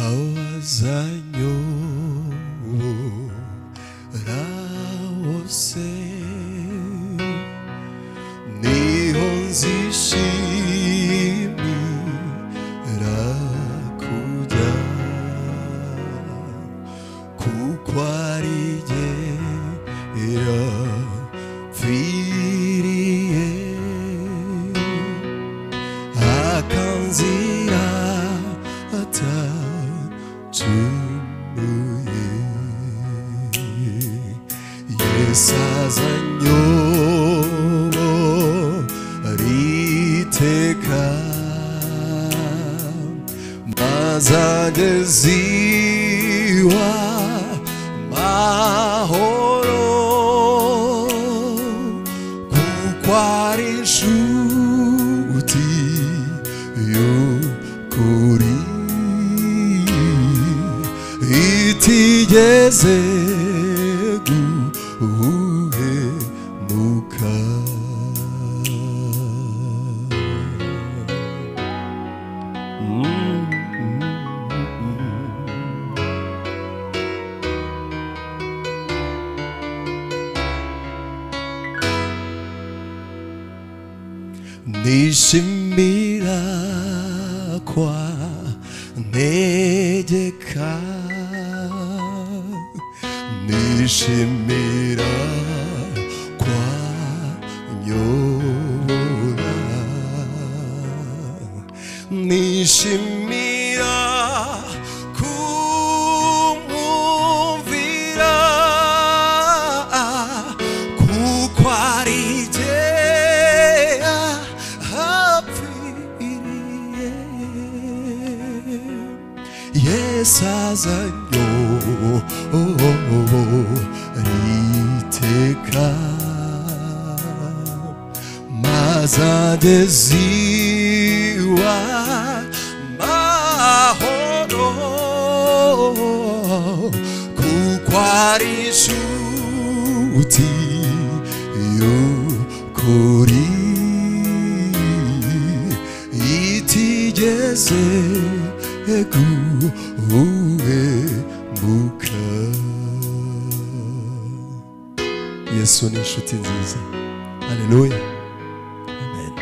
awazanyobora wose niho nzishimira kujya kuko ari jye yapfiriye akanzira atacumuye Yesu azanyobora iteka maze ageza iw'amahoro kuko ari inshuti y'ukuri itigeze guhemuka nishimira kwa negeka nishimira kwa nyobora nishimira kumwumvira kuko ari jye yapfiriye Yesu azanyobora iteka maze ageza iw'amahoro kuko ari inshuti y'ukuri itigeze guhemuka Yesu ni inshuti nziza haleluya amen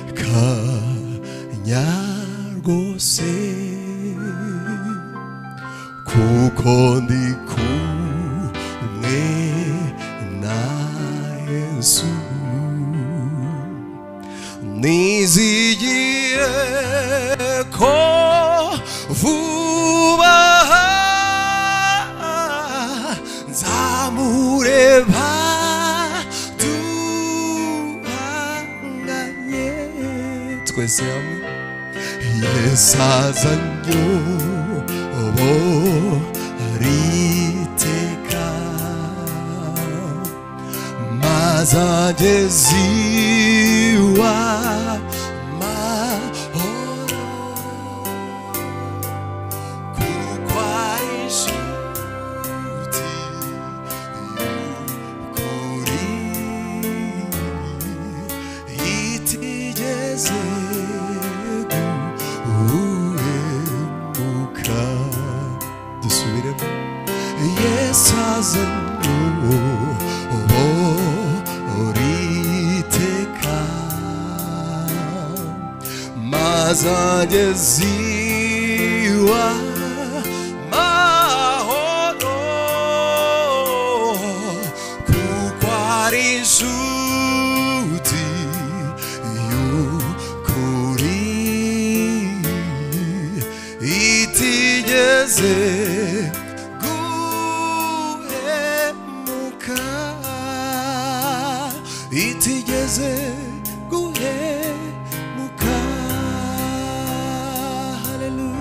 singishidikanya rwose kuko ndi kumwe na Yesu nizigiye ko vuba nzamureba duhanganye twese hamwe Yesu azanyobora iteka maze ageza iw'amahoro kuko ari inshuti y'ukuri itigeze guhemuka dusubiremo Yesu azanyobora iteka maze ageza iw'amahoro kuko ari inshuti y'ukuri itigeze guhemuka itigeze guhemuka haleluya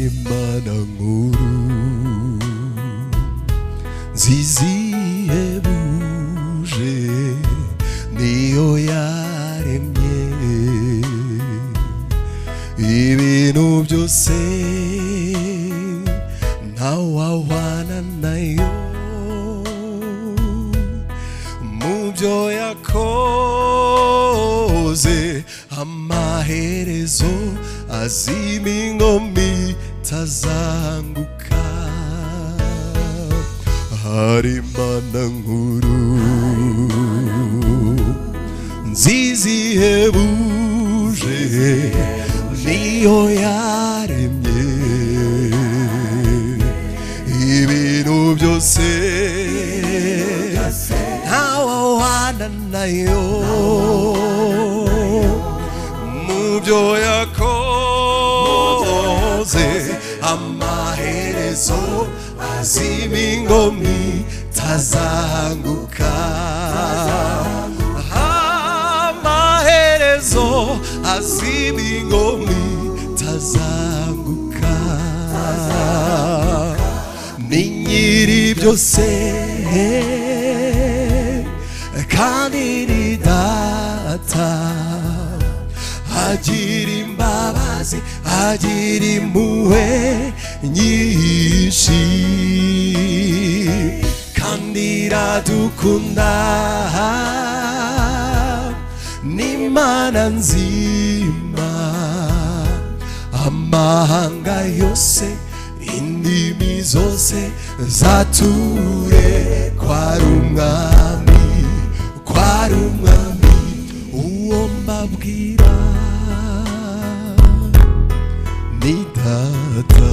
Imana nkuru zizihebuje niyo yaremye ibintu byose ntawahwana nayo mu byo yakoze amaherezo azima ingoma itazanguka hari Imana nkuru nziza ihebuje niyo yaremye ibintu byose ntawahwana nayo mu byo yakoze amaherezo azima ingoma itazanguka amaherezo azima ingoma itazanguka ni nyiri byose kandi ni data agira imbabazi agira impuhwe nyinshi kandi iradukunda n'Imana nzima amahanga yose indimi zose zature kwari umwami uwo mbabwira ni data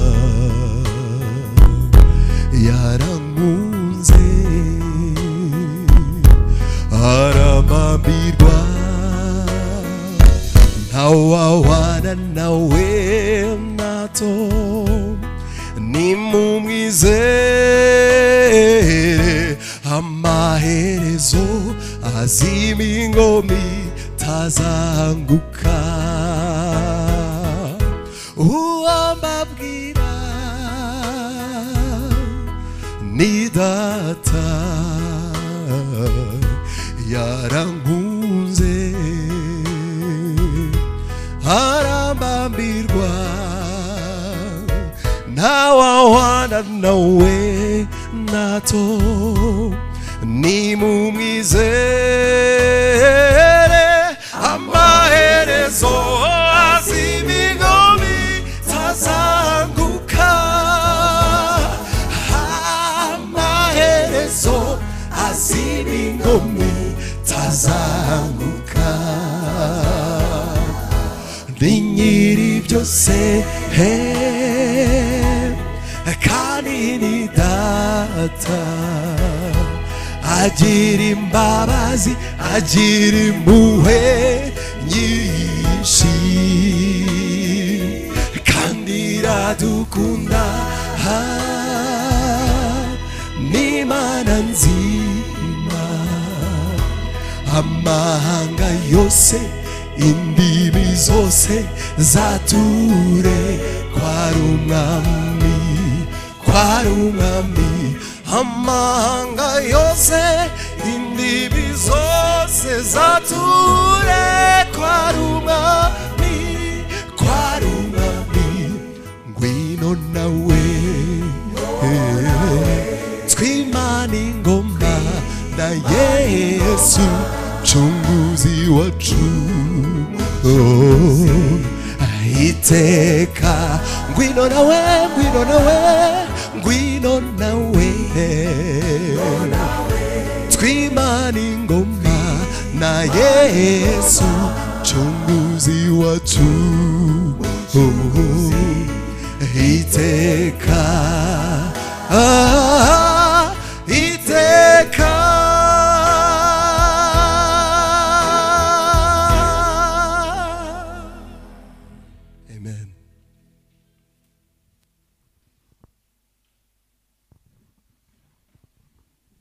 yarankunze aramambirwa ntawahwana nawe nato nimumwizere amaherezo azima ingoma itazanguka uwo mbabwira ni data yarankunze arambambirwa ntawahwana nawe nato nimumwizere amaherezo azima ingoma itazanguka amaherezo azima ingoma itazanguka ni nyiri byose kandi ni data agira imbabazi agira impuhwe nyinshi kandi iradukunda n'Imana nzima amahanga yose indimi zose zature kwari umwami amahanga yose indimi zose zature kwari umwami ngwino nawe twimana ingoma na Yesu mchunguzi wacu iteka ngwino nawe twimana ingoma na Yesu mchunguzi wacu iteka